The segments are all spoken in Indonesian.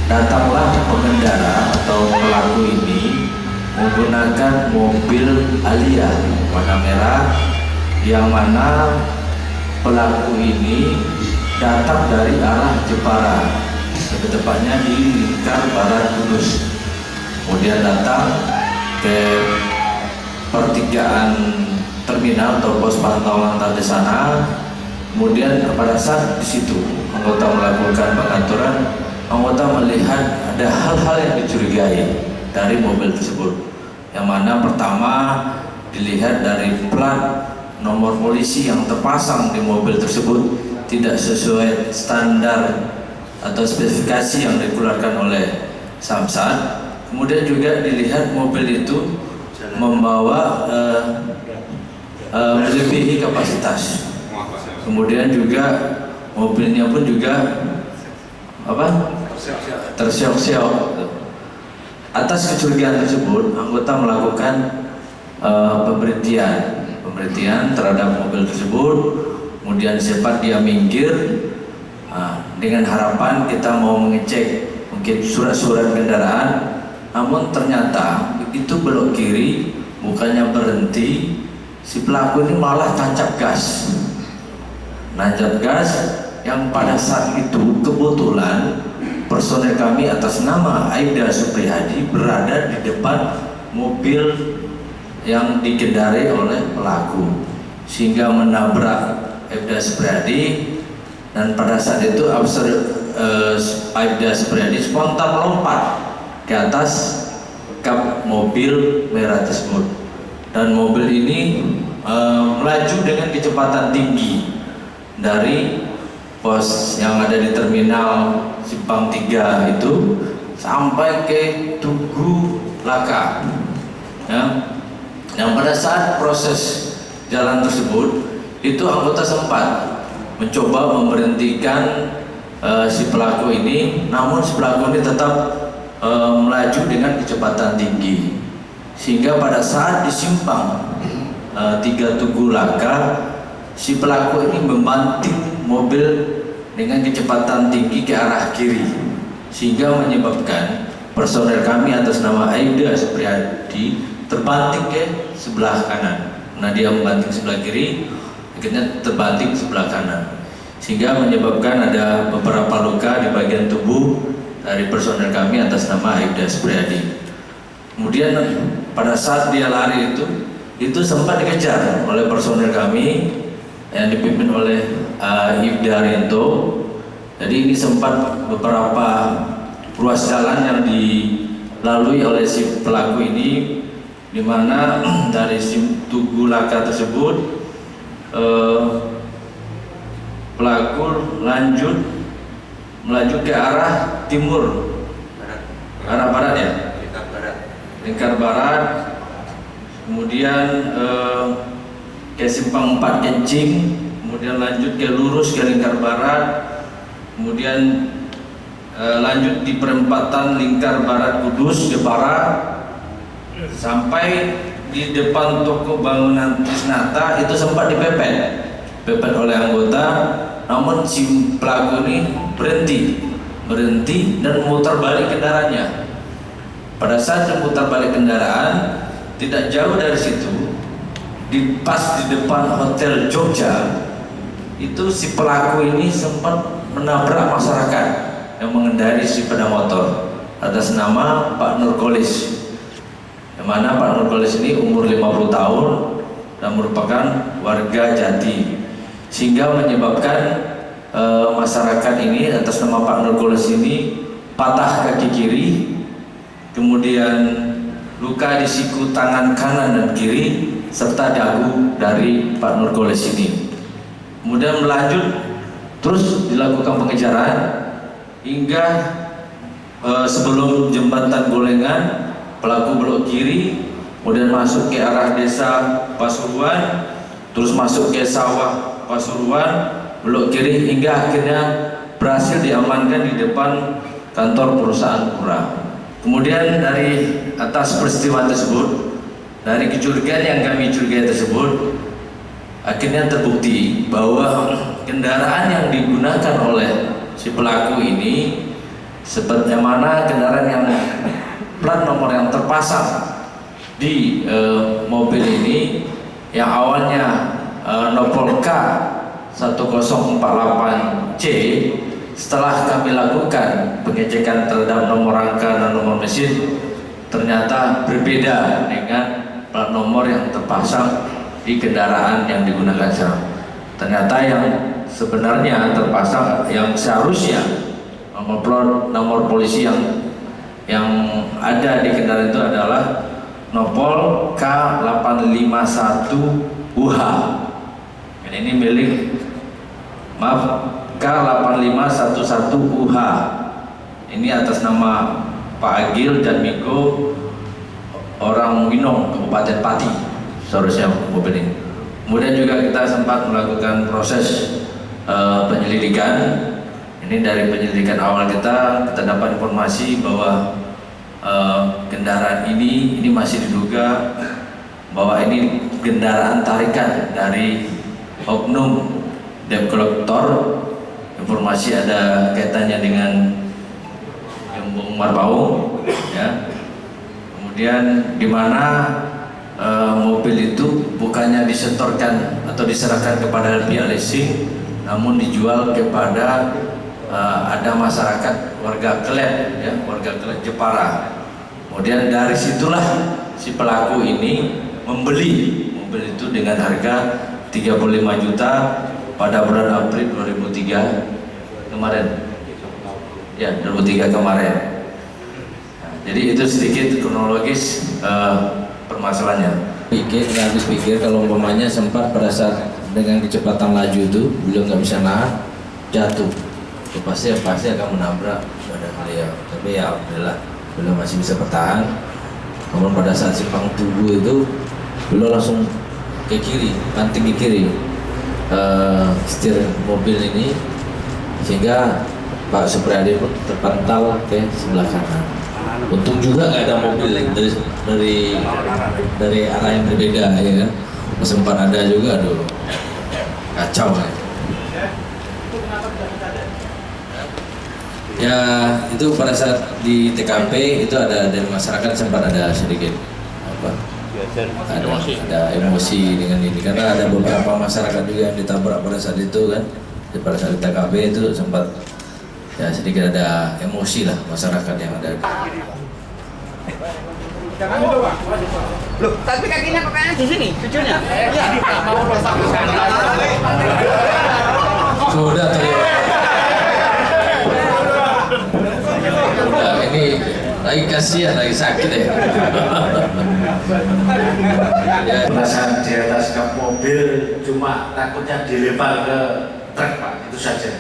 datanglah pengendara atau pelaku ini menggunakan mobil Alia warna merah, yang mana pelaku ini datang dari arah Jepara, lebih tepatnya di Lingkar Barat Kudus. Kemudian datang ke pertigaan terminal atau pos pantau lantas di sana. Kemudian pada saat di situ anggota melakukan pengaturan, anggota melihat ada hal-hal yang dicurigai dari mobil tersebut. Yang mana pertama dilihat dari plat nomor polisi yang terpasang di mobil tersebut tidak sesuai standar atau spesifikasi yang dikeluarkan oleh Samsat. Kemudian juga dilihat mobil itu membawa melebihi kapasitas. Kemudian juga mobilnya pun juga tersiok-siok. Atas kecurigaan tersebut, anggota melakukan pemberhentian terhadap mobil tersebut. Kemudian sempat dia minggir dengan harapan kita mau mengecek mungkin surat-surat kendaraan. Namun ternyata begitu belok kiri, bukannya berhenti, si pelaku ini malah tancap gas. Nancap gas yang pada saat itu kebetulan personel kami atas nama Aibda Supriyadi berada di depan mobil yang dikendarai oleh pelaku, sehingga menabrak Aibda Supriyadi. Dan pada saat itu Aibda Supriyadi spontan melompat ke atas kap mobil merah tersebut, dan mobil ini melaju dengan kecepatan tinggi dari pos yang ada di terminal Simpang 3 itu sampai ke Tugu Laka ya. Yang pada saat proses jalan tersebut itu anggota sempat mencoba memberhentikan si pelaku ini, namun si pelaku ini tetap melaju dengan kecepatan tinggi, sehingga pada saat di Simpang 3 Tugu Laka, si pelaku ini membanting mobil dengan kecepatan tinggi ke arah kiri, sehingga menyebabkan personel kami atas nama Aibda Supriyadi terbanting ke sebelah kanan. Nah, dia membanting sebelah kiri, akhirnya terbanting sebelah kanan, sehingga menyebabkan ada beberapa luka di bagian tubuh dari personel kami atas nama Aibda Supriyadi. Kemudian pada saat dia lari itu sempat dikejar oleh personel kami yang dipimpin oleh Ibda Rianto. Jadi ini sempat beberapa ruas jalan yang dilalui oleh si pelaku ini, di mana dari Tugu Laka tersebut pelaku melaju ke arah timur, arah barat ya, Lingkar Barat. Kemudian ke Simpang 4 Kencing, kemudian lanjut ke lurus ke Lingkar Barat, kemudian lanjut di perempatan Lingkar Barat Kudus Jepara sampai di depan toko bangunan Trisnata. Itu sempat dipepet oleh anggota, namun si pelaku ini berhenti dan memutar balik kendaraannya. Pada saat memutar balik kendaraan, tidak jauh dari situ, pas di depan Hotel Jogja, itu si pelaku ini sempat menabrak masyarakat yang mengendarai sepeda motor atas nama Pak Nurkolis, yang mana Pak Nurkolis ini umur 50 tahun dan merupakan warga Jati, sehingga menyebabkan masyarakat ini atas nama Pak Nurkolis ini patah kaki kiri, kemudian luka di siku tangan kanan dan kiri, serta dagu dari Pak Nurkolis ini. Kemudian melanjut terus dilakukan pengejaran hingga sebelum jembatan Golengan, pelaku belok kiri, kemudian masuk ke arah desa Pasuruan, terus masuk ke sawah Pasuruan, belok kiri, hingga akhirnya berhasil diamankan di depan kantor perusahaan Pura. Kemudian dari atas peristiwa tersebut, dari kecurigaan yang kami curigai tersebut, akhirnya terbukti bahwa kendaraan yang digunakan oleh si pelaku ini seperti yang mana kendaraan yang plat nomor yang terpasang di mobil ini yang awalnya nopol K 1048C, setelah kami lakukan pengecekan terhadap nomor rangka dan nomor mesin, ternyata berbeda dengan plat nomor yang terpasang di kendaraan yang digunakan sekarang. Ternyata yang sebenarnya terpasang, yang seharusnya nomor polisi yang ada di kendaraan itu adalah nopol K851UH. Ini milik K8511UH. Ini atas nama Pak Agil dan Miko, orang Winong, Kabupaten Pati, seharusnya mobil ini. Kemudian juga kita sempat melakukan proses penyelidikan. Ini dari penyelidikan awal kita dapat informasi bahwa kendaraan ini masih diduga bahwa ini kendaraan tarikan dari oknum debt collector. Informasi ada kaitannya dengan yang Umar Paung, ya. Kemudian di mana mobil itu bukannya disetorkan atau diserahkan kepada pihak leasing, namun dijual kepada ada masyarakat warga Klep, ya, warga Klep Jepara. Kemudian dari situlah si pelaku ini membeli mobil itu dengan harga 35 juta pada bulan April 2003 kemarin. Ya, 2003 kemarin. Nah, jadi itu sedikit kronologis permasalahannya. Habis pikir kalau umpamanya sempat pada saat dengan kecepatan laju itu beliau nggak bisa nahan, jatuh. Itu pasti akan menabrak badan beliau. Tapi ya alhamdulillah beliau masih bisa bertahan. Namun pada saat simpang tubuh itu beliau langsung ke kiri, banting ke kiri setir mobil ini, sehingga Pak Supriyadi pun terpental ke sebelah kanan. Untung juga nggak ada mobil dari arah yang berbeda, ya kan. Sempat ada juga, aduh, kacau ya. Ya itu pada saat di TKP itu ada dari masyarakat sempat ada sedikit ada emosi dengan ini, karena ada beberapa masyarakat juga yang ditabrak pada saat itu kan. Pada saat di TKP itu sempat ya sedikit ada emosi lah masyarakat yang ada. Jangan itu Pak. Loh, tapi kakinya kok kayaknya di sini, cucunya. Iya, mau lompat ke sana. Sudah tuh. Udah, ini lagi kasihan, lagi sakit ya. Perasaan di atas kap mobil, cuma takutnya dilempar ke truk Pak, itu saja.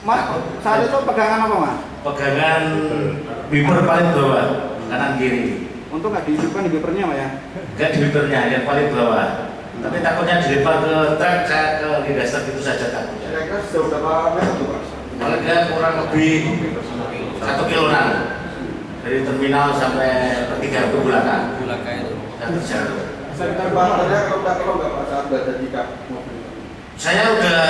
Mas, saat itu pegangan apa Mas? Pegangan bumper paling bawah, kanan kiri. Untuk nggak dihidupkan di bumpernya Pak ya? Enggak di bumpernya, yang paling bawah. Tapi takutnya dilempar ke truk, saya ke lindas truk itu saja takutnya. Kira-kira sejauh berapa meter tuh Pak? Paling kurang lebih 1 kiloan dari terminal sampai pertigaan ke belakang. Dan terjatuh. Bisa kita bahas aja kalau nggak Pak saat berada di kap mobil. Saya udah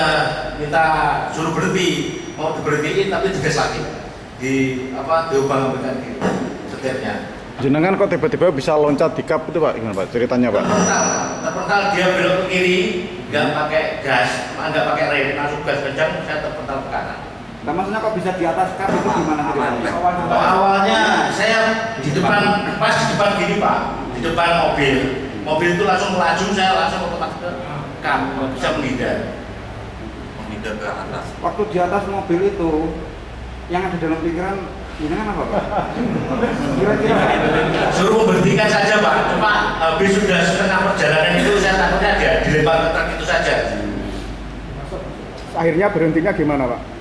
minta suruh berhenti, mau diberhentiin tapi digas lagi. Diubah-ubahkan gitu setirnya. Jenengan kok tiba-tiba bisa loncat di kap itu Pak? Gimana Pak? Ceritanya Pak? Terpental dia belok ke kiri, nggak pakai gas, nggak pakai rem, langsung gas kencang, saya terpental ke kanan. Nah, maksudnya kok bisa di atas kap itu gimana ceritanya? Awalnya saya di depan, pas di depan gini Pak, di depan mobil itu langsung melaju, saya langsung otomatis ke kap, bisa menghindar ke atas. Waktu di atas mobil itu, yang ada dalam pikiran ini kan apa Pak? Kira-kira suruh memberhentikan saja Pak, cuma habis sudah setengah perjalanan itu saya takutnya dia dilempar ke truk itu saja. Akhirnya berhentinya gimana Pak?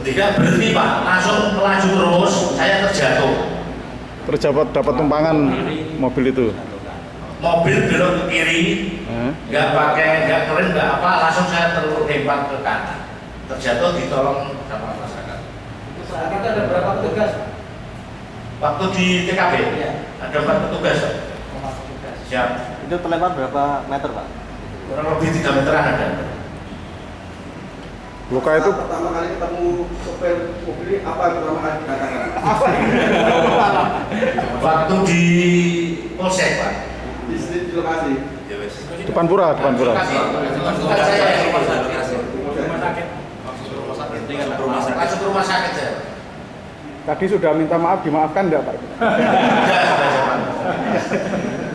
Tidak berhenti Pak, langsung melaju terus, saya terjatuh. Dapat tumpangan mobil itu? Mobil belok ke kiri, nggak keren, nggak apa, langsung saya terlempar ke kanan. Terjatuh, ditolong sama masyarakat. saat itu ada berapa petugas? Waktu di TKP, ada 4 petugas. Siap. Itu terlempar berapa meter Pak? Kurang lebih 3 meteran ada. Luka itu pertama kali ketemu sopir mobil ini apa yang pertama kali dikatakan? Apa ini? Waktu di Polsek, Pak. Di lokasi. Ya wes. depan pura, depan pura. Bukan saya yang Rumah sakit. langsung ke rumah sakit saya. Tadi sudah minta maaf, dimaafkan enggak Pak? Sudah.